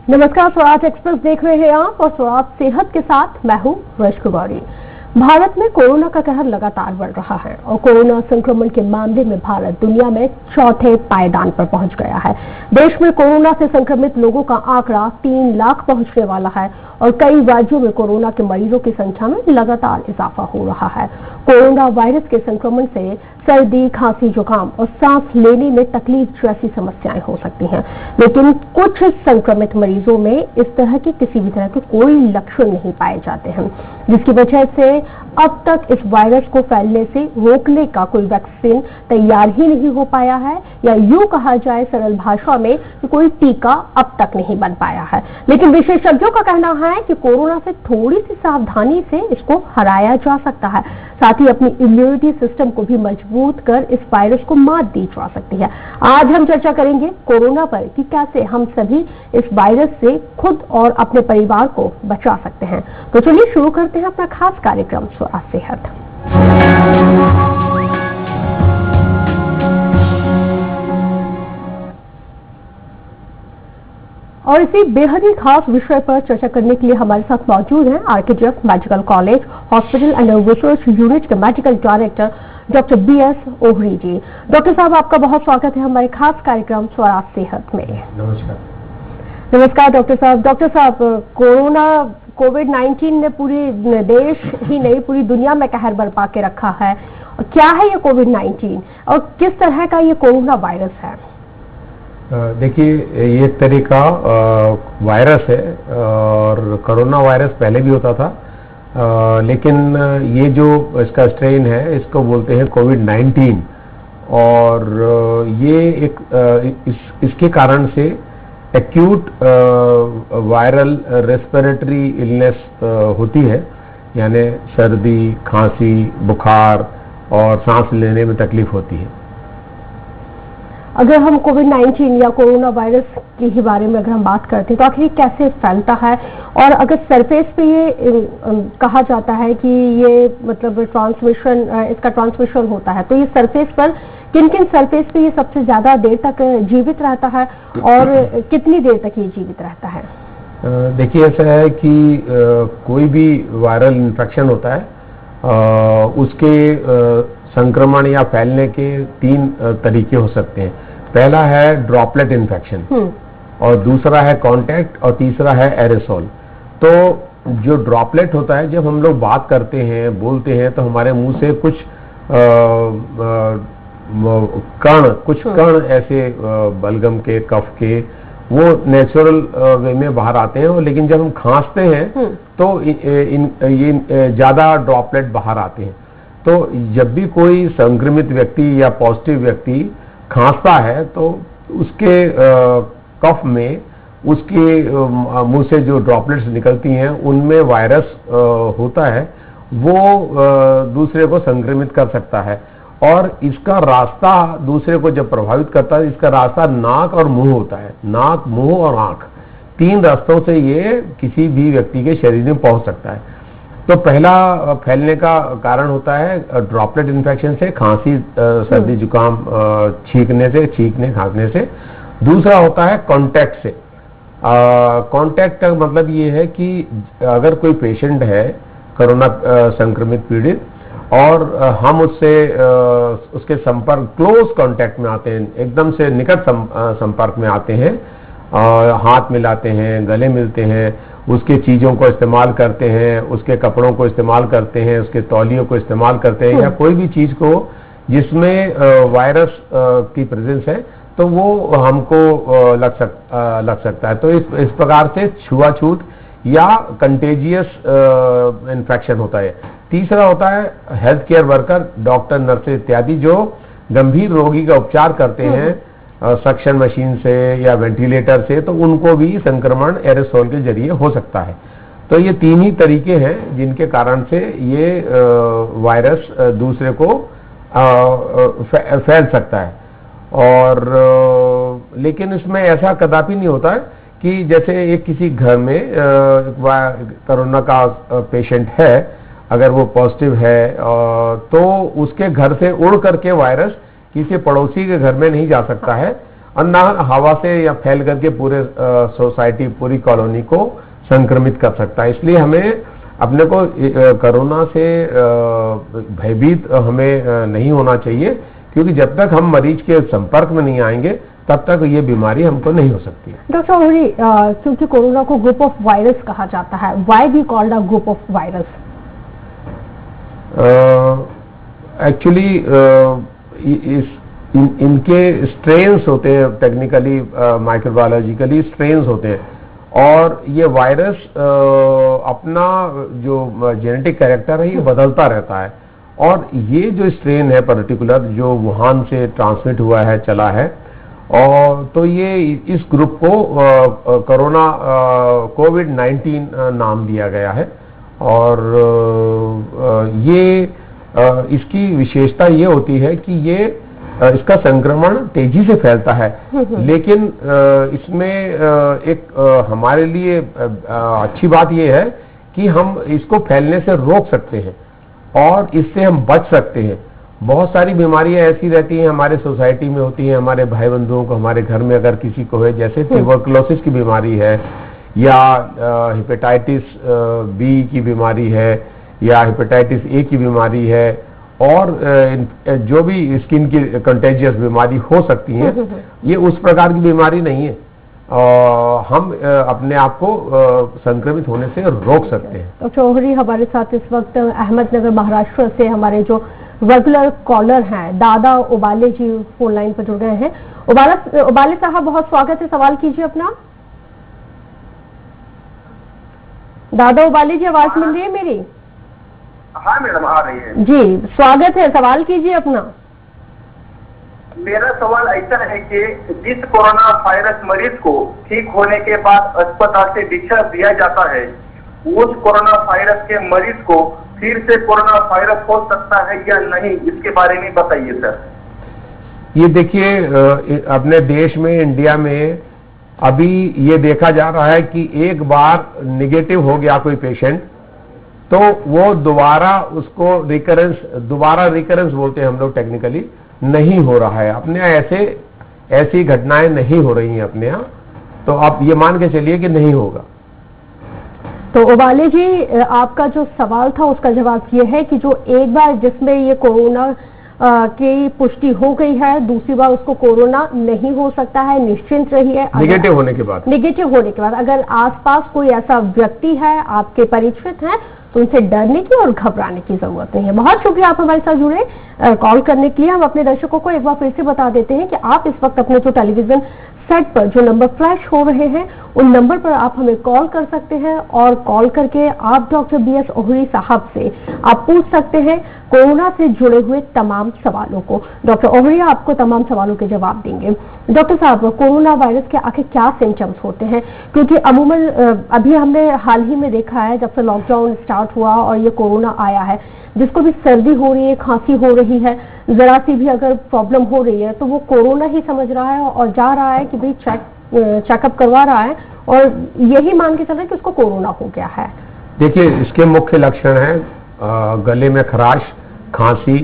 नमस्कार, स्वराज एक्सप्रेस देख रहे हैं आप और स्वराज सेहत के साथ मैं हूं वैष्णो गौरी। भारत में कोरोना का कहर लगातार बढ़ रहा है और कोरोना संक्रमण के मामले में भारत दुनिया में चौथे पायदान पर पहुंच गया है। देश में कोरोना से संक्रमित लोगों का आंकड़ा 3 लाख पहुंचने वाला है और कई राज्यों में कोरोना के मरीजों की संख्या में लगातार इजाफा हो रहा है। कोरोना वायरस के संक्रमण से सर्दी, खांसी, जुकाम और सांस लेने में तकलीफ जैसी समस्याएं हो सकती हैं, लेकिन कुछ संक्रमित मरीजों में इस तरह की किसी भी तरह के कोई लक्षण नहीं पाए जाते हैं, जिसकी वजह से अब तक इस वायरस को फैलने से रोकने का कोई वैक्सीन तैयार ही नहीं हो पाया है, या यूं कहा जाए सरल भाषा में कि कोई टीका अब तक नहीं बन पाया है। लेकिन विशेषज्ञों का कहना है कि कोरोना से थोड़ी सी सावधानी से इसको हराया जा सकता है, साथ ही अपनी इम्यूनिटी सिस्टम को भी मजबूत कर इस वायरस को मात दी जा सकती है। आज हम चर्चा करेंगे कोरोना पर कि कैसे हम सभी इस वायरस से खुद और अपने परिवार को बचा सकते हैं। तो चलिए शुरू करते हैं अपना खास कार्यक्रम स्वराज सेहत। और इसी बेहद ही खास विषय पर चर्चा करने के लिए हमारे साथ मौजूद हैं RKGF medical college hospital and research unit के medical director doctor BS Ohri ji. Doctor साहब, आपका बहुत स्वागत है हमारे खास कार्यक्रम स्वराज सेहत में। नमस्कार। नमस्कार डॉक्टर साहब। डॉक्टर साहब, कोविड-19 ने पूरी देश ही नहीं पूरी दुनिया में कहर बरपा के रखा है। क्या है ये कोविड-19 और किस तरह का ये कोरोना वायरस है? देखिए, ये एक तरह का वायरस है और कोरोना वायरस पहले भी होता था, लेकिन ये जो इसका स्ट्रेन है इसको बोलते हैं कोविड-19 और ये इसके कारण से एक्यूट वायरल रेस्पिरेटरी इलनेस होती है, यानी सर्दी, खांसी, बुखार और सांस लेने में तकलीफ होती है। अगर हम कोविड-19 या कोरोना वायरस के ही बारे में अगर हम बात करते हैं तो आखिर कैसे फैलता है, और अगर सरफेस पे ये कहा जाता है कि ये मतलब इसका ट्रांसमिशन होता है, तो ये सरफेस पर किन सरफेस पे ये सबसे ज्यादा देर तक जीवित रहता है और कितनी देर तक ये जीवित रहता है? देखिए, ऐसा है कि कोई भी वायरल इन्फेक्शन होता है उसके संक्रमण या फैलने के 3 तरीके हो सकते हैं। पहला है ड्रॉपलेट इन्फेक्शन और दूसरा है कांटेक्ट और तीसरा है एरेसोल। तो जो ड्रॉपलेट होता है, जब हम लोग बात करते हैं, बोलते हैं, तो हमारे मुंह से कुछ कण ऐसे बलगम के, कफ के, वो नेचुरल वे में बाहर आते हैं, लेकिन जब हम खांसते हैं तो ये ज्यादा ड्रॉपलेट बाहर आते हैं। तो जब भी कोई संक्रमित व्यक्ति या पॉजिटिव व्यक्ति खांसता है तो उसके कफ में उसके मुंह से जो ड्रॉपलेट्स निकलती हैं उनमें वायरस होता है, वो दूसरे को संक्रमित कर सकता है। और इसका रास्ता दूसरे को जब प्रभावित करता है, इसका रास्ता नाक और मुंह होता है। नाक, मुंह और आंख, 3 रास्तों से ये किसी भी व्यक्ति के शरीर में पहुंच सकता है। तो पहला फैलने का कारण होता है ड्रॉपलेट इन्फेक्शन से, खांसी, सर्दी, जुकाम, छींकने खांसने से। दूसरा होता है कांटेक्ट से। कांटेक्ट का मतलब ये है कि अगर कोई पेशेंट है कोरोना संक्रमित पीड़ित और हम उससे उसके संपर्क, क्लोज कांटेक्ट में आते हैं, एकदम से निकट संपर्क में आते हैं, हाथ मिलाते हैं, गले मिलते हैं, उसके चीजों को इस्तेमाल करते हैं, उसके कपड़ों को इस्तेमाल करते हैं, उसके तौलियों को इस्तेमाल करते हैं, या कोई भी चीज को जिसमें वायरस की प्रेजेंस है, तो वो हमको लग सकता है। तो इस प्रकार से छुआछूत या कंटेजियस इन्फेक्शन होता है। तीसरा होता है health care worker, doctor, nurses इत्यादि, जो गंभीर रोगी का उपचार करते हैं सक्शन मशीन से या वेंटिलेटर से, तो उनको भी संक्रमण एरेसोल के जरिए हो सकता है। तो ये 3 ही तरीके हैं जिनके कारण से ये वायरस दूसरे को फैल सकता है। और लेकिन इसमें ऐसा कदापि नहीं होता है कि जैसे एक किसी घर में कोरोना का पेशेंट है, अगर वो पॉजिटिव है तो उसके घर से उड़ करके वायरस किसी पड़ोसी के घर में नहीं जा सकता है और ना हवा से या फैल करके पूरे सोसाइटी, पूरी कॉलोनी को संक्रमित कर सकता है। इसलिए हमें अपने को कोरोना से भयभीत हमें नहीं होना चाहिए, क्योंकि जब तक हम मरीज के संपर्क में नहीं आएंगे तब तक ये बीमारी हमको नहीं हो सकती है। डॉक्टर ओहरी, क्योंकि कोरोना को ग्रुप ऑफ वायरस कहा जाता है, why we called a group of virus? Actually इनके स्ट्रेन्स होते हैं, टेक्निकली माइक्रोबायोलॉजिकली स्ट्रेन्स होते हैं, और ये वायरस अपना जो जेनेटिक कैरेक्टर है ये बदलता रहता है। और ये जो स्ट्रेन है पर्टिकुलर, जो वुहान से ट्रांसमिट हुआ है, चला है, और तो ये इस ग्रुप को कोरोना कोविड-19 नाम दिया गया है। और ये इसकी विशेषता ये होती है कि ये इसका संक्रमण तेजी से फैलता है, लेकिन इसमें एक हमारे लिए अच्छी बात यह है कि हम इसको फैलने से रोक सकते हैं और इससे हम बच सकते हैं। बहुत सारी बीमारियां ऐसी रहती हैं, हमारे सोसाइटी में होती हैं, हमारे भाई बंधुओं को, हमारे घर में अगर किसी को है, जैसे ट्यूबरकुलोसिस की बीमारी है, या हेपेटाइटिस बी की बीमारी है, या हेपेटाइटिस ए की बीमारी है, और जो भी स्किन की कंटेजियस बीमारी हो सकती है, ये उस प्रकार की बीमारी नहीं है। हम अपने आप को संक्रमित होने से रोक सकते हैं। डॉक्टर ओहरी हमारे साथ इस वक्त अहमदनगर महाराष्ट्र से हमारे जो रेगुलर कॉलर हैं दादा उबाले जी फोन लाइन पर जुड़ गए हैं। उबाले साहब, बहुत स्वागत है, सवाल कीजिए अपना। दादा उबाले जी, आवाज मिल रही है मेरी? हाँ मैडम, आ रही है जी, स्वागत है, सवाल कीजिए अपना। मेरा सवाल ऐसा है कि जिस कोरोना वायरस मरीज को ठीक होने के बाद अस्पताल से डिस्चार्ज दिया जाता है, उस कोरोना वायरस के मरीज को फिर से कोरोना वायरस हो सकता है या नहीं, इसके बारे में बताइए सर। ये देखिए, अपने देश में, इंडिया में अभी ये देखा जा रहा है कि एक बार निगेटिव हो गया कोई पेशेंट, तो वो दोबारा उसको दोबारा रिकरेंस बोलते हैं हम लोग टेक्निकली, नहीं हो रहा है अपने यहाँ। ऐसी घटनाएं नहीं हो रही हैं अपने यहाँ, तो आप ये मान के चलिए कि नहीं होगा। तो उबाले जी, आपका जो सवाल था उसका जवाब ये है कि जो एक बार जिसमें ये कोरोना की पुष्टि हो गई है, दूसरी बार उसको कोरोना नहीं हो सकता है, निश्चिंत रहिए। निगेटिव होने के बाद अगर आसपास कोई ऐसा व्यक्ति है, आपके परिचित हैं, तो उनसे डरने की और घबराने की जरूरत नहीं है। बहुत शुक्रिया आप हमारे साथ जुड़े, कॉल करने के लिए। हम अपने दर्शकों को एक बार फिर से बता देते हैं कि आप इस वक्त अपने जो टेलीविजन सेट पर जो नंबर फ्लैश हो रहे हैं, उन नंबर पर आप हमें कॉल कर सकते हैं, और कॉल करके आप डॉक्टर BS ओहरी साहब से आप पूछ सकते हैं कोरोना से जुड़े हुए तमाम सवालों को। डॉक्टर ओहरी आपको तमाम सवालों के जवाब देंगे। डॉक्टर साहब, कोरोना वायरस के आखिर क्या सिम्टम्स होते हैं? क्योंकि अमूमन अभी हमने हाल ही में देखा है, जब से लॉकडाउन स्टार्ट हुआ और ये कोरोना आया है, जिसको भी सर्दी हो रही है, खांसी हो रही है, जरा सी भी अगर प्रॉब्लम हो रही है, तो वो कोरोना ही समझ रहा है और जा रहा है कि भाई चेकअप करवा रहा है, और यही मान के चल रहा है कि उसको कोरोना हो गया है। देखिए, इसके मुख्य लक्षण हैं गले में खराश, खांसी,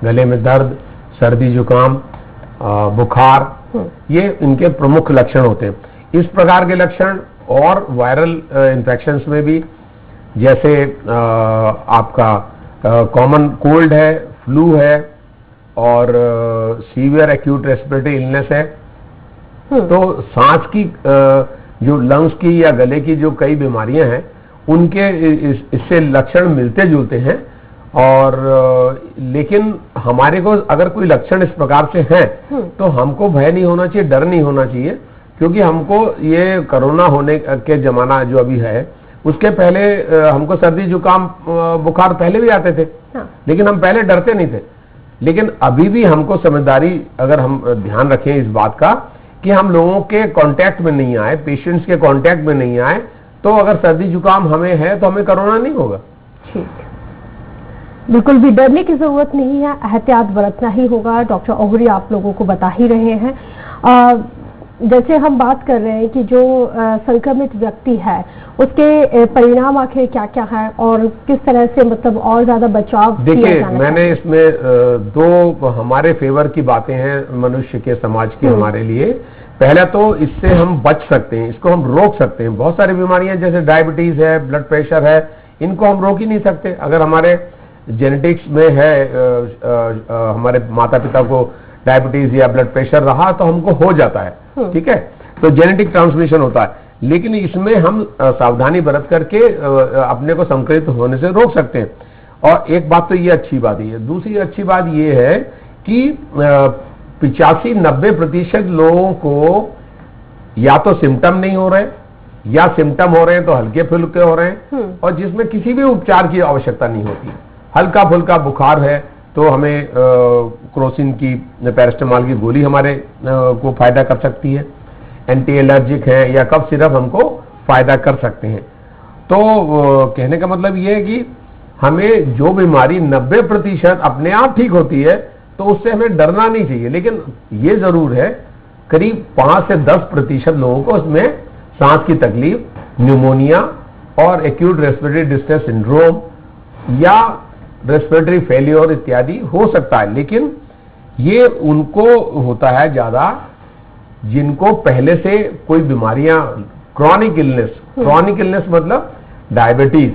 गले में दर्द, सर्दी जुकाम, बुखार, ये इनके प्रमुख लक्षण होते हैं। इस प्रकार के लक्षण और वायरल इन्फेक्शंस में भी, जैसे आपका कॉमन कोल्ड है, फ्लू है, और सीवियर एक्यूट रेस्पिरेटरी इलनेस है, तो सांस की जो लंग्स की या गले की जो कई बीमारियां हैं, उनके इससे लक्षण मिलते जुलते हैं। और लेकिन हमारे को अगर कोई लक्षण इस प्रकार से हैं, तो हमको भय नहीं होना चाहिए, डर नहीं होना चाहिए, क्योंकि हमको ये कोरोना होने के जमाना जो अभी है, उसके पहले हमको सर्दी जुकाम बुखार पहले भी आते थे, लेकिन हम पहले डरते नहीं थे। लेकिन अभी भी हमको समझदारी, अगर हम ध्यान रखें इस बात का कि हम लोगों के कांटेक्ट में नहीं आए, पेशेंट्स के कांटेक्ट में नहीं आए, तो अगर सर्दी जुकाम हमें है तो हमें कोरोना नहीं होगा। ठीक, बिल्कुल भी डरने की जरूरत नहीं है, एहतियात बरतना ही होगा। डॉक्टर ओहरी आप लोगों को बता ही रहे हैं। जैसे हम बात कर रहे हैं कि जो संक्रमित व्यक्ति है उसके परिणाम आखिर क्या क्या है और किस तरह से मतलब और ज्यादा बचाव किया देखिए, जाना मैंने चाहिए? इसमें दो हमारे फेवर की बातें हैं मनुष्य के, समाज के, हमारे लिए। पहला तो इससे हम बच सकते हैं, इसको हम रोक सकते हैं। बहुत सारी बीमारियां जैसे डायबिटीज है, ब्लड प्रेशर है, इनको हम रोक ही नहीं सकते। अगर हमारे जेनेटिक्स में है, हमारे माता पिता को डायबिटीज या ब्लड प्रेशर रहा तो हमको हो जाता है, ठीक है, तो जेनेटिक ट्रांसमिशन होता है। लेकिन इसमें हम सावधानी बरत करके अपने को संक्रमित होने से रोक सकते हैं। और एक बात तो ये अच्छी बात है। दूसरी अच्छी बात ये है कि 85-90% लोगों को या तो सिम्टम नहीं हो रहे, या सिम्टम हो रहे हैं तो हल्के फुल्के हो रहे हैं, और जिसमें किसी भी उपचार की आवश्यकता नहीं होती। हल्का फुल्का बुखार है तो हमें क्रोसिन की, पैरास्टामॉल की गोली हमारे को फायदा कर सकती है। एंटी एलर्जिक है या कफ सिरप हमको फायदा कर सकते हैं। तो कहने का मतलब ये है कि हमें जो बीमारी 90% अपने आप ठीक होती है तो उससे हमें डरना नहीं चाहिए। लेकिन ये जरूर है करीब 5 से 10% लोगों को उसमें सांस की तकलीफ, न्यूमोनिया और एक्यूट रेस्पिरेटरी डिस्ट्रेस सिंड्रोम या रेस्पिरेटरी फेलियर इत्यादि हो सकता है। लेकिन ये उनको होता है ज्यादा जिनको पहले से कोई बीमारियां, क्रॉनिक इलनेस मतलब डायबिटीज,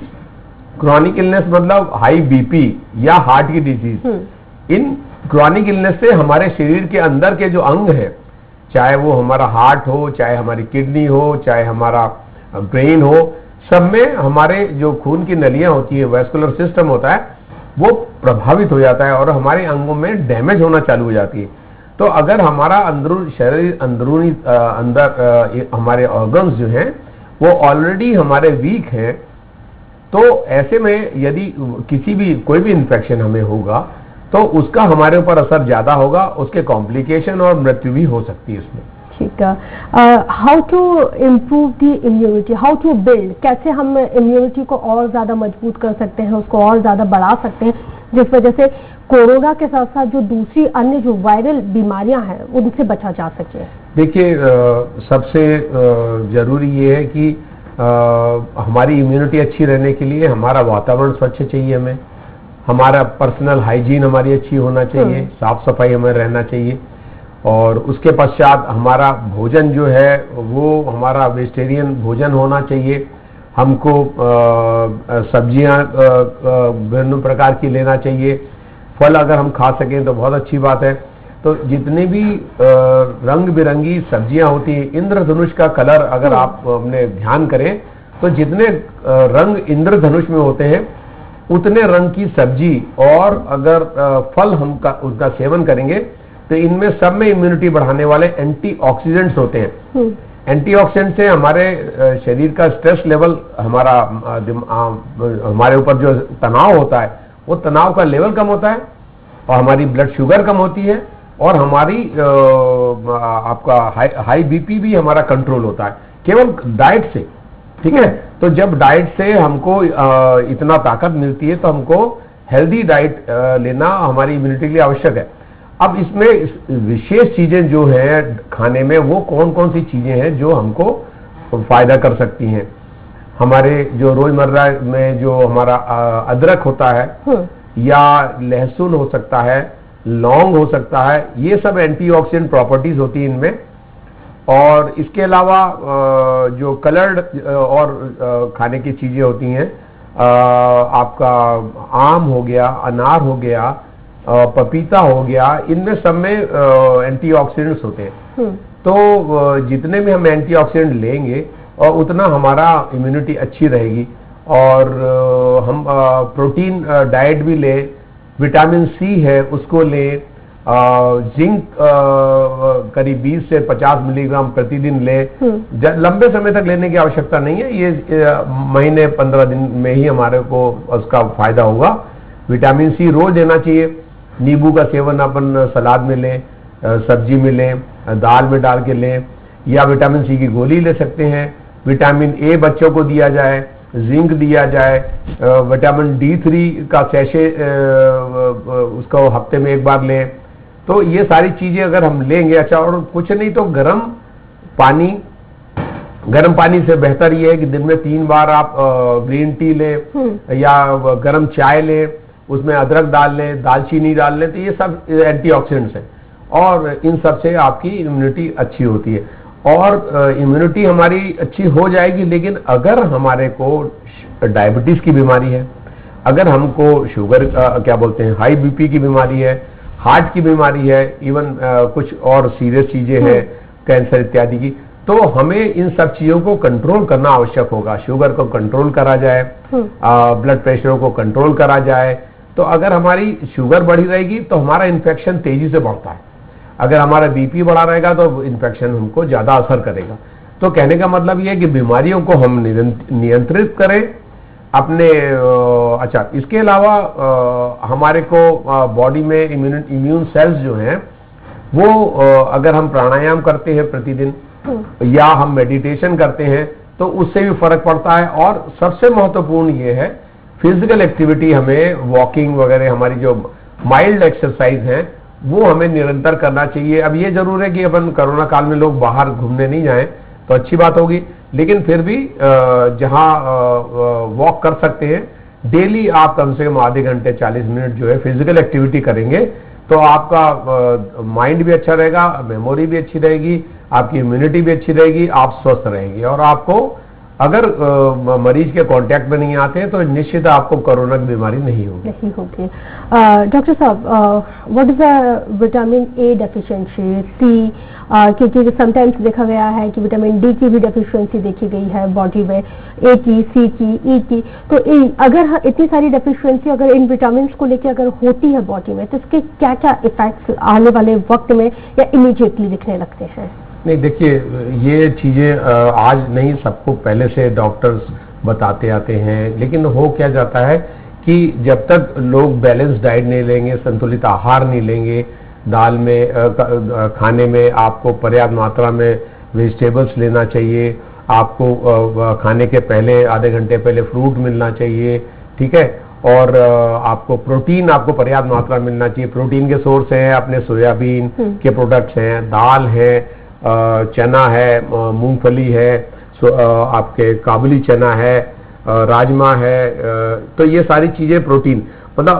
क्रॉनिक इलनेस मतलब हाई बीपी या हार्ट की डिजीज। इन क्रॉनिक इलनेस से हमारे शरीर के अंदर के जो अंग है, चाहे वो हमारा हार्ट हो, चाहे हमारी किडनी हो, चाहे हमारा ब्रेन हो, सब में हमारे जो खून की नलियां होती है, वैस्कुलर सिस्टम होता है, वो प्रभावित हो जाता है और हमारे अंगों में डैमेज होना चालू हो जाती है। तो अगर हमारा शरीर अंदरूनी अंदर हमारे ऑर्गन्स जो हैं वो ऑलरेडी हमारे वीक हैं, तो ऐसे में यदि किसी भी कोई भी इन्फेक्शन हमें होगा तो उसका हमारे ऊपर असर ज्यादा होगा, उसके कॉम्प्लिकेशन और मृत्यु भी हो सकती है इसमें। ठीक है। How to improve the immunity, how to build, कैसे हम इम्यूनिटी को और ज्यादा मजबूत कर सकते हैं, उसको और ज्यादा बढ़ा सकते हैं, जिस वजह से कोरोना के साथ साथ जो दूसरी अन्य जो वायरल बीमारियां हैं उनसे बचा जा सके? देखिए, सबसे जरूरी ये है कि हमारी इम्यूनिटी अच्छी रहने के लिए हमारा वातावरण स्वच्छ चाहिए, हमारा पर्सनल हाइजीन हमारी अच्छी होना चाहिए, साफ सफाई हमें रहना चाहिए। और उसके पश्चात हमारा भोजन जो है वो हमारा वेजिटेरियन भोजन होना चाहिए। हमको सब्जियां विभिन्न प्रकार की लेना चाहिए। फल अगर हम खा सकें तो बहुत अच्छी बात है। तो जितने भी रंग बिरंगी सब्जियां होती हैं, इंद्रधनुष का कलर अगर आप अपने ध्यान करें तो जितने रंग इंद्रधनुष में होते हैं उतने रंग की सब्जी और अगर फल हम उनका सेवन करेंगे तो इनमें सब में इम्यूनिटी बढ़ाने वाले एंटीऑक्सीडेंट्स होते हैं। एंटीऑक्सीडेंट से हमारे शरीर का स्ट्रेस लेवल, हमारे ऊपर जो तनाव होता है वो तनाव का लेवल कम होता है और हमारी ब्लड शुगर कम होती है और हमारी आपका हाई बीपी भी हमारा कंट्रोल होता है केवल डाइट से। ठीक है, तो जब डाइट से हमको इतना ताकत मिलती है तो हमको हेल्दी डाइट लेना हमारी इम्यूनिटी के लिए आवश्यक है। अब इसमें विशेष चीजें जो है खाने में, वो कौन कौन सी चीजें हैं जो हमको फायदा कर सकती हैं। हमारे जो रोजमर्रा में जो हमारा अदरक होता है या लहसुन हो सकता है, लौंग हो सकता है, ये सब एंटीऑक्सीडेंट प्रॉपर्टीज होती हैं इनमें। और इसके अलावा जो कलर्ड और खाने की चीजें होती हैं, आपका आम हो गया, अनार हो गया, पपीता हो गया, इनमें सब में एंटीऑक्सीडेंट्स होते हैं। तो जितने में हम एंटीऑक्सीडेंट लेंगे और उतना हमारा इम्यूनिटी अच्छी रहेगी। और हम प्रोटीन डाइट भी लें, विटामिन सी है उसको लें, जिंक करीब 20 से 50 मिलीग्राम प्रतिदिन लें। लंबे समय तक लेने की आवश्यकता नहीं है, ये महीने 15 दिन में ही हमारे को उसका फायदा होगा। विटामिन सी रोज लेना चाहिए। नींबू का सेवन अपन सलाद में लें, सब्जी में लें, दाल में डाल के लें, या विटामिन सी की गोली ले सकते हैं। विटामिन ए बच्चों को दिया जाए, जिंक दिया जाए, विटामिन D3 का सैशे उसको हफ्ते में एक बार लें। तो ये सारी चीजें अगर हम लेंगे, अच्छा, और कुछ नहीं तो गर्म पानी, गर्म पानी से बेहतर ये है कि दिन में 3 बार आप ग्रीन टी लें या गर्म चाय लें, उसमें अदरक डाल लें, दालचीनी डाल लें, तो ये सब एंटीऑक्सीडेंट्स हैं और इन सब से आपकी इम्यूनिटी अच्छी होती है। और इम्यूनिटी हमारी अच्छी हो जाएगी, लेकिन अगर हमारे को डायबिटीज की बीमारी है, अगर हमको शुगर क्या बोलते हैं हाई बीपी की बीमारी है, हार्ट की बीमारी है, इवन कुछ और सीरियस चीजें हैं, कैंसर इत्यादि की, तो हमें इन सब चीजों को कंट्रोल करना आवश्यक होगा। शुगर को कंट्रोल करा जाए, ब्लड प्रेशर को कंट्रोल करा जाए। तो अगर हमारी शुगर बढ़ी रहेगी तो हमारा इन्फेक्शन तेजी से बढ़ता है, अगर हमारा बीपी बढ़ा रहेगा तो इन्फेक्शन हमको ज्यादा असर करेगा। तो कहने का मतलब ये है कि बीमारियों को हम नियंत्रित करें अपने। अच्छा, इसके अलावा हमारे को बॉडी में इम्यून सेल्स जो हैं वो अगर हम प्राणायाम करते हैं प्रतिदिन या हम मेडिटेशन करते हैं तो उससे भी फर्क पड़ता है। और सबसे महत्वपूर्ण ये है फिजिकल एक्टिविटी, हमें वॉकिंग वगैरह, हमारी जो माइल्ड एक्सरसाइज है वो हमें निरंतर करना चाहिए। अब ये जरूर है कि अपन कोरोना काल में लोग बाहर घूमने नहीं जाएं तो अच्छी बात होगी, लेकिन फिर भी जहां वॉक कर सकते हैं डेली आप कम से कम आधे घंटे 40 मिनट जो है फिजिकल एक्टिविटी करेंगे तो आपका माइंड भी अच्छा रहेगा, मेमोरी भी अच्छी रहेगी, आपकी इम्यूनिटी भी अच्छी रहेगी, आप स्वस्थ रहेंगे। और आपको अगर मरीज के कांटेक्ट में नहीं आते हैं तो निश्चित आपको कोरोना की बीमारी नहीं होगी। डॉक्टर साहब, what is the vitamin A deficiency, C, क्योंकि समटाइम्स देखा गया है कि विटामिन डी की भी डेफिशिएंसी देखी गई है बॉडी में, ए की, सी की, ई की। तो अगर इतनी सारी डेफिशिएंसी अगर इन विटामिन को लेकर अगर होती है बॉडी में तो इसके क्या क्या इफेक्ट्स आने वाले वक्त में या इमीडिएटली दिखने लगते हैं? नहीं, देखिए, ये चीजें आज नहीं, सबको पहले से डॉक्टर्स बताते आते हैं, लेकिन हो क्या जाता है कि जब तक लोग बैलेंस डाइट नहीं लेंगे, संतुलित आहार नहीं लेंगे, दाल में खाने में आपको पर्याप्त मात्रा में वेजिटेबल्स लेना चाहिए, आपको खाने के पहले आधे घंटे पहले फ्रूट मिलना चाहिए, ठीक है, और आपको प्रोटीन आपको पर्याप्त मात्रा मिलना चाहिए। प्रोटीन के सोर्स हैं अपने सोयाबीन के प्रोडक्ट्स हैं, दाल है, चना है, मूंगफली है, आपके काबुली चना है, राजमा है, तो ये सारी चीजें प्रोटीन, मतलब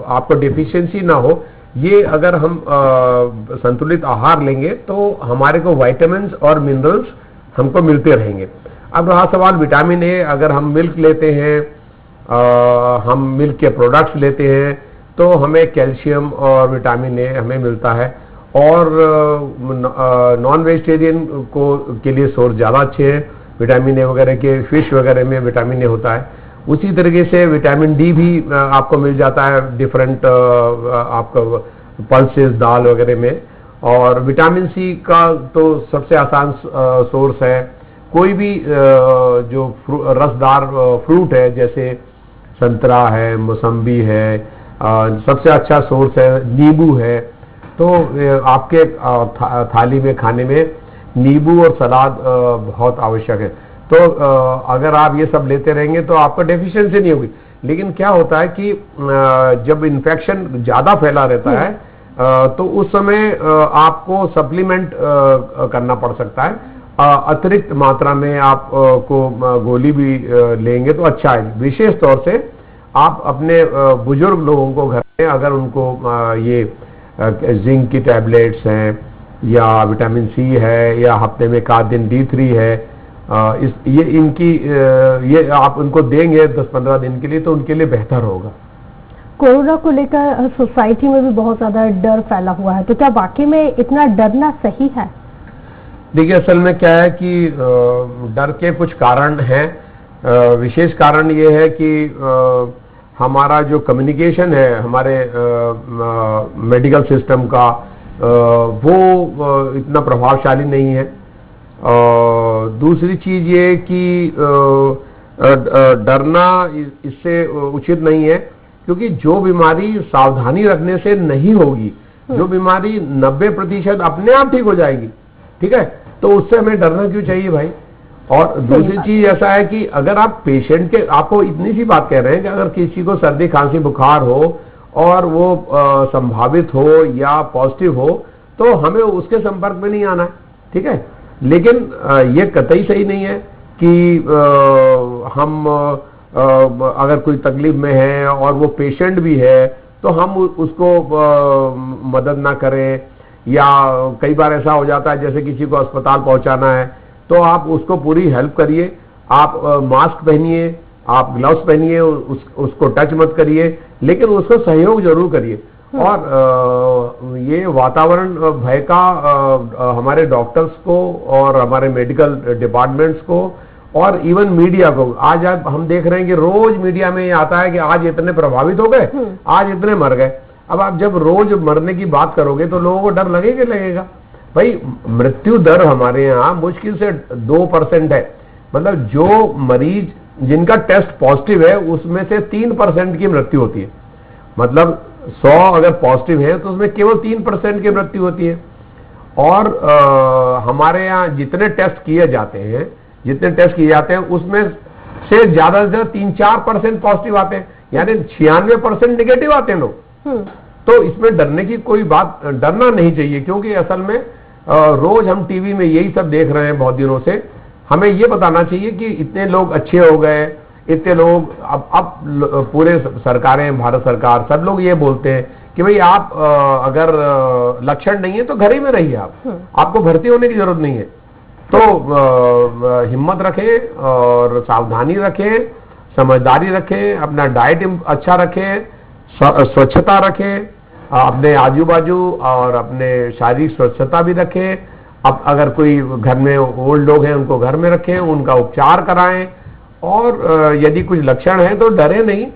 आपको डेफिशिएंसी ना हो, ये अगर हम संतुलित आहार लेंगे तो हमारे को विटामिन्स और मिनरल्स हमको मिलते रहेंगे। अब रहा सवाल विटामिन ए, अगर हम मिल्क लेते हैं, हम मिल्क के प्रोडक्ट्स लेते हैं तो हमें कैल्शियम और विटामिन ए हमें मिलता है। और नॉन वेजिटेरियन के लिए सोर्स ज़्यादा अच्छे हैं विटामिन ए वगैरह के, फिश वगैरह में विटामिन ए होता है। उसी तरीके से विटामिन डी भी आपको मिल जाता है डिफरेंट आपका पल्सेस, दाल वगैरह में। और विटामिन सी का तो सबसे आसान सोर्स है, कोई भी जो रसदार फ्रूट है जैसे संतरा है, मौसम्बी है, सबसे अच्छा सोर्स है, नींबू है। तो आपके थाली में खाने में नींबू और सलाद बहुत आवश्यक है। तो अगर आप ये सब लेते रहेंगे तो आपको डेफिशिएंसी नहीं होगी। लेकिन क्या होता है कि जब इन्फेक्शन ज़्यादा फैला रहता है तो उस समय आपको सप्लीमेंट करना पड़ सकता है। अतिरिक्त मात्रा में आप को गोली भी लेंगे तो अच्छा है। विशेष तौर से आप अपने बुजुर्ग लोगों को घर में अगर उनको ये जिंक की टैबलेट्स हैं या विटामिन सी है या हफ्ते में 1 दिन D3 है, ये आप उनको देंगे 10-15 दिन के लिए तो उनके लिए बेहतर होगा। कोरोना को लेकर सोसाइटी में भी बहुत ज्यादा डर फैला हुआ है, तो क्या वाकई में इतना डरना सही है? देखिए, असल में क्या है कि डर के कुछ कारण हैं। विशेष कारण ये है कि हमारा जो कम्युनिकेशन है हमारे मेडिकल सिस्टम का वो इतना प्रभावशाली नहीं है। दूसरी चीज ये कि डरना इससे उचित नहीं है, क्योंकि जो बीमारी सावधानी रखने से नहीं होगी, जो बीमारी 90% अपने आप ठीक हो जाएगी, ठीक है, तो उससे हमें डरना क्यों चाहिए भाई। और दूसरी चीज ऐसा है कि अगर आप पेशेंट के, आपको इतनी सी बात कह रहे हैं कि अगर किसी को सर्दी खांसी बुखार हो और वो संभावित हो या पॉजिटिव हो तो हमें उसके संपर्क में नहीं आना है, ठीक है। लेकिन ये कतई सही नहीं है कि हम अगर कोई तकलीफ में है और वो पेशेंट भी है तो हम उसको मदद ना करें, या कई बार ऐसा हो जाता है जैसे किसी को अस्पताल पहुंचाना है तो आप उसको पूरी हेल्प करिए, आप मास्क पहनिए, आप ग्लव्स पहनिए, उसको टच मत करिए, लेकिन उसको सहयोग जरूर करिए। और ये वातावरण भय का हमारे डॉक्टर्स को और हमारे मेडिकल डिपार्टमेंट्स को और इवन मीडिया को, आज हम देख रहे हैं कि रोज मीडिया में ये आता है कि आज इतने प्रभावित हो गए, आज इतने मर गए। अब आप जब रोज मरने की बात करोगे तो लोगों को डर लगेगा। भाई मृत्यु दर हमारे यहाँ मुश्किल से 2% है, मतलब जो मरीज जिनका टेस्ट पॉजिटिव है उसमें से 3% की मृत्यु होती है। मतलब 100 अगर पॉजिटिव है तो उसमें केवल 3% की मृत्यु होती है। और हमारे यहाँ जितने टेस्ट किए जाते हैं उसमें से ज्यादा 3-4% पॉजिटिव आते हैं, यानी 96% निगेटिव आते हैं लोग। तो इसमें डरने की कोई बात, डरना नहीं चाहिए, क्योंकि असल में रोज हम टीवी में यही सब देख रहे हैं बहुत दिनों से। हमें ये बताना चाहिए कि इतने लोग अच्छे हो गए, इतने लोग अब पूरे सरकारें, भारत सरकार, सब लोग ये बोलते हैं कि भाई आप अगर लक्षण नहीं है तो घर ही में रहिए, आपको भर्ती होने की जरूरत नहीं है। तो हिम्मत रखें और सावधानी रखें, समझदारी रखें, अपना डाइट अच्छा रखें, स्वच्छता रखें, अपने आजू बाजू और अपने शारीरिक स्वच्छता भी रखें। अब अगर कोई घर में ओल्ड लोग हैं उनको घर में रखें, उनका उपचार कराएं, और यदि कुछ लक्षण है तो डरे नहीं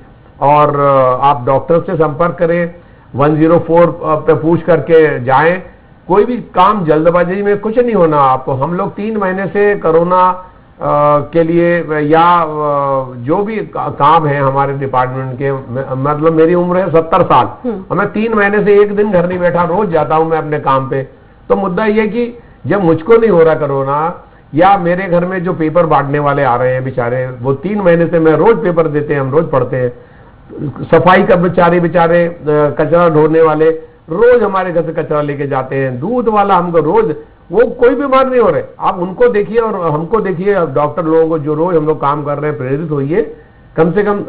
और आप डॉक्टर से संपर्क करें, 104 पे पूछ करके जाएं। कोई भी काम जल्दबाजी में कुछ नहीं होना आपको। हम लोग 3 महीने से कोरोना के लिए या जो भी काम है हमारे डिपार्टमेंट के, मतलब मेरी उम्र है 70 साल और मैं 3 महीने से एक दिन घर नहीं बैठा, रोज जाता हूं मैं अपने काम पे। तो मुद्दा ये कि जब मुझको नहीं हो रहा कोरोना, या मेरे घर में जो पेपर बांटने वाले आ रहे हैं बेचारे, वो 3 महीने से मैं रोज पेपर देते हैं, हम रोज पढ़ते हैं। सफाई कर्मचारी बेचारे, कचरा ढोने वाले रोज हमारे घर से कचरा लेके जाते हैं, दूध वाला हमको रोज, वो कोई बीमार नहीं हो रहे। आप उनको देखिए और हमको देखिए, डॉक्टर लोगों को जो रोज हम लोग काम कर रहे हैं, प्रेरित होइए। कम से कम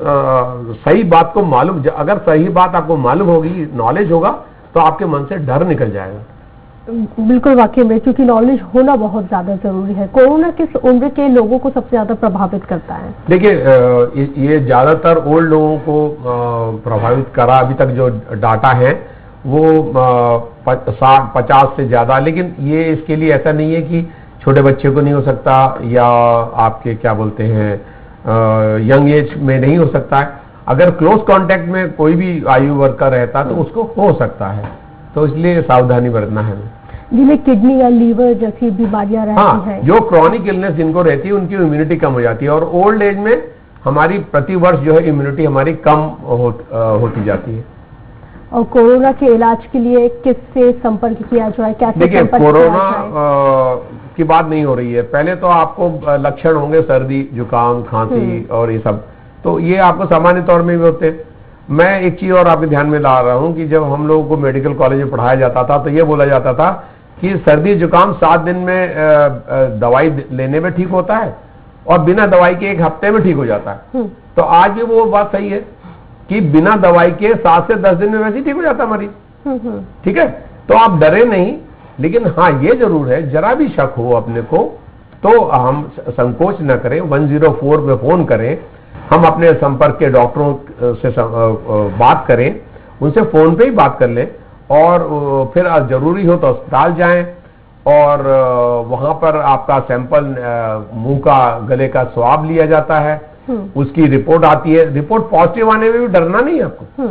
सही बात को मालूम, अगर सही बात आपको मालूम होगी, नॉलेज होगा, तो आपके मन से डर निकल जाएगा। बिल्कुल, वाकई में, क्योंकि नॉलेज होना बहुत ज्यादा जरूरी है। कोरोना किस उम्र के लोगों को सबसे ज्यादा प्रभावित करता है? देखिए, ये ज्यादातर ओल्ड लोगों को प्रभावित करा। अभी तक जो डाटा है वो 50 से ज्यादा, लेकिन ये इसके लिए ऐसा नहीं है कि छोटे बच्चे को नहीं हो सकता या आपके क्या बोलते हैं यंग एज में नहीं हो सकता है। अगर क्लोज कांटेक्ट में कोई भी आयु वर्ग का रहता तो उसको हो सकता है, तो इसलिए सावधानी बरतना है। जिन्हें किडनी या लीवर जैसी बीमारियां रहती हैं, जो क्रॉनिक इलनेस जिनको रहती है उनकी इम्यूनिटी कम हो जाती है, और ओल्ड एज में हमारी प्रति वर्ष जो है इम्यूनिटी हमारी कम होती जाती है। और कोरोना के इलाज के लिए किससे संपर्क किया जाए, कैसे? देखिए, कोरोना की बात नहीं हो रही है। पहले तो आपको लक्षण होंगे सर्दी, जुकाम, खांसी और ये सब, तो ये आपको सामान्य तौर में भी होते हैं। मैं एक चीज और आपके ध्यान में ला रहा हूं कि जब हम लोगों को मेडिकल कॉलेज में पढ़ाया जाता था तो ये बोला जाता था कि सर्दी जुकाम 7 दिन में दवाई लेने में ठीक होता है और बिना दवाई के 1 हफ्ते में ठीक हो जाता है। तो आज भी वो बात सही है कि बिना दवाई के 7 से 10 दिन में वैसे ही ठीक हो जाता मरीज। ठीक है, तो आप डरे नहीं, लेकिन हाँ ये जरूर है, जरा भी शक हो अपने को तो हम संकोच न करें, 104 पे फोन करें, हम अपने संपर्क के डॉक्टरों से बात करें, उनसे फोन पे ही बात कर लें, और फिर जरूरी हो तो अस्पताल जाएं और वहां पर आपका सैंपल मुंह का, गले का स्वाब लिया जाता है, उसकी रिपोर्ट आती है। रिपोर्ट पॉजिटिव आने में भी डरना नहीं है आपको।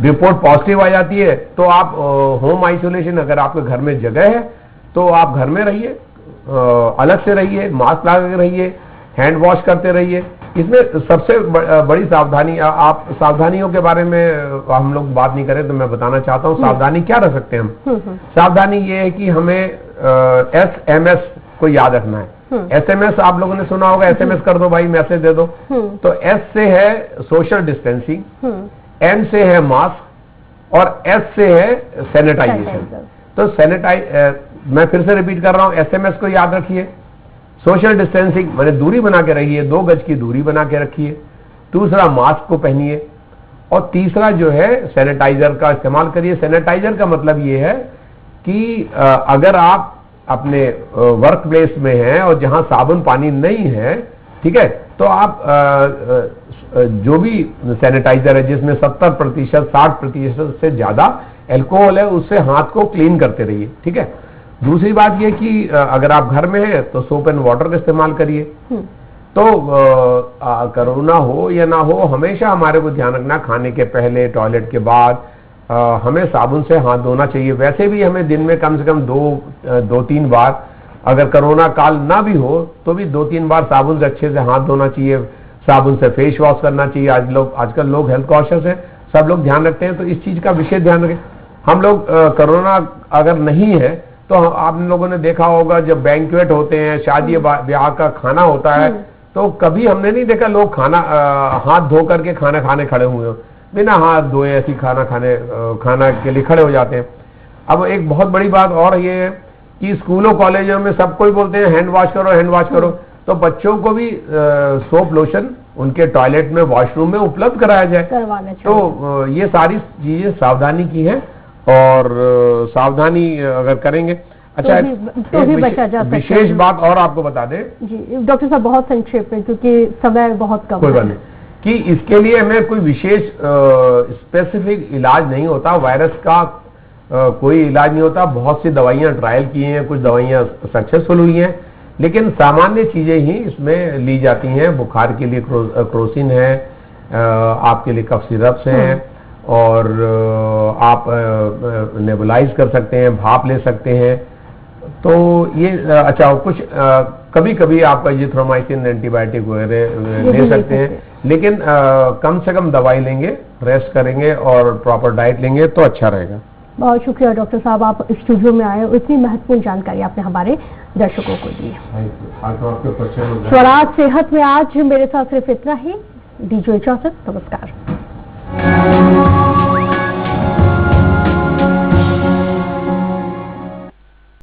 रिपोर्ट पॉजिटिव आ जाती है तो आप होम आइसोलेशन, अगर आपके घर में जगह है तो आप घर में रहिए, अलग से रहिए, मास्क लगा के रहिए, हैंड वॉश करते रहिए। इसमें सबसे बड़ी सावधानी, आप सावधानियों के बारे में हम लोग बात नहीं करें तो मैं बताना चाहता हूँ सावधानी क्या रख सकते हैं हम। सावधानी ये है कि हमें SMS को याद रखना है। SMS आप लोगों ने सुना होगा, SMS कर दो भाई, मैसेज दे दो। तो S से है सोशल डिस्टेंसिंग, N से है मास्क और S से है सैनिटाइजेशन। तो मैं फिर से रिपीट कर रहा हूं, SMS को याद रखिए, सोशल डिस्टेंसिंग मैंने दूरी बना के रखिए, 2 गज की दूरी बना के रखिए, दूसरा मास्क को पहनिए, और तीसरा जो है सैनिटाइजर का इस्तेमाल करिए। सैनिटाइजर का मतलब ये है कि अगर आप अपने वर्क प्लेस में हैं और जहां साबुन पानी नहीं है, ठीक है, तो आप जो भी सैनिटाइजर है जिसमें 70% 60% से ज्यादा अल्कोहल है, उससे हाथ को क्लीन करते रहिए, ठीक है। दूसरी बात यह कि अगर आप घर में हैं तो सोप एंड वाटर का इस्तेमाल करिए। तो कोरोना हो या ना हो, हमेशा हमारे को ध्यान रखना, खाने के पहले, टॉयलेट के बाद हमें साबुन से हाथ धोना चाहिए। वैसे भी हमें दिन में कम से कम 2-3 बार, अगर कोरोना काल ना भी हो तो भी 2-3 बार साबुन से अच्छे से हाथ धोना चाहिए, साबुन से फेस वॉश करना चाहिए। आजकल लोग हेल्थ कॉन्शियस है, सब लोग ध्यान रखते हैं, तो इस चीज का विशेष ध्यान रखें। हम लोग कोरोना अगर नहीं है तो आप लोगों ने देखा होगा, जब बैंक्वेट होते हैं, शादी ब्याह का खाना होता है, तो कभी हमने नहीं देखा लोग हाथ धो करके खाना खाने खड़े हुए हो, बिना हाथ धोए ऐसी खाना के लिए खड़े हो जाते हैं। अब एक बहुत बड़ी बात और ये है कि स्कूलों कॉलेजों में सब कोई बोलते हैं हैंड वॉश करो, हैंड वॉश करो, तो बच्चों को भी सोप लोशन उनके टॉयलेट में, वॉशरूम में उपलब्ध कराया जाए। तो ये सारी चीजें सावधानी की है, और सावधानी अगर करेंगे, अच्छा तो भी बचा जा सकता है। विशेष बात और आपको बता दें जी डॉक्टर साहब, बहुत संक्षेप में, क्योंकि समय बहुत कम है। कोई बात नहीं कि इसके लिए हमें कोई विशेष स्पेसिफिक इलाज नहीं होता, वायरस का कोई इलाज नहीं होता। बहुत सी दवाइयां ट्रायल की हैं, कुछ दवाइयां सक्सेसफुल हुई हैं, लेकिन सामान्य चीजें ही इसमें ली जाती हैं। बुखार के लिए क्रोसिन है, आपके लिए कफ सिरप्स हैं, और आप नेबुलाइज कर सकते हैं, भाप ले सकते हैं। तो ये अच्छा, कुछ कभी कभी आप एजिथ्रोमाइसिन एंटीबायोटिक वगैरह ले सकते हैं, लेकिन कम से कम दवाई लेंगे, रेस्ट करेंगे और प्रॉपर डाइट लेंगे तो अच्छा रहेगा। बहुत शुक्रिया डॉक्टर साहब, आप स्टूडियो में आए, इतनी महत्वपूर्ण जानकारी आपने हमारे दर्शकों को दी। स्वराज सेहत में आज मेरे साथ सिर्फ इतना ही। दीजिए इजाजत, नमस्कार।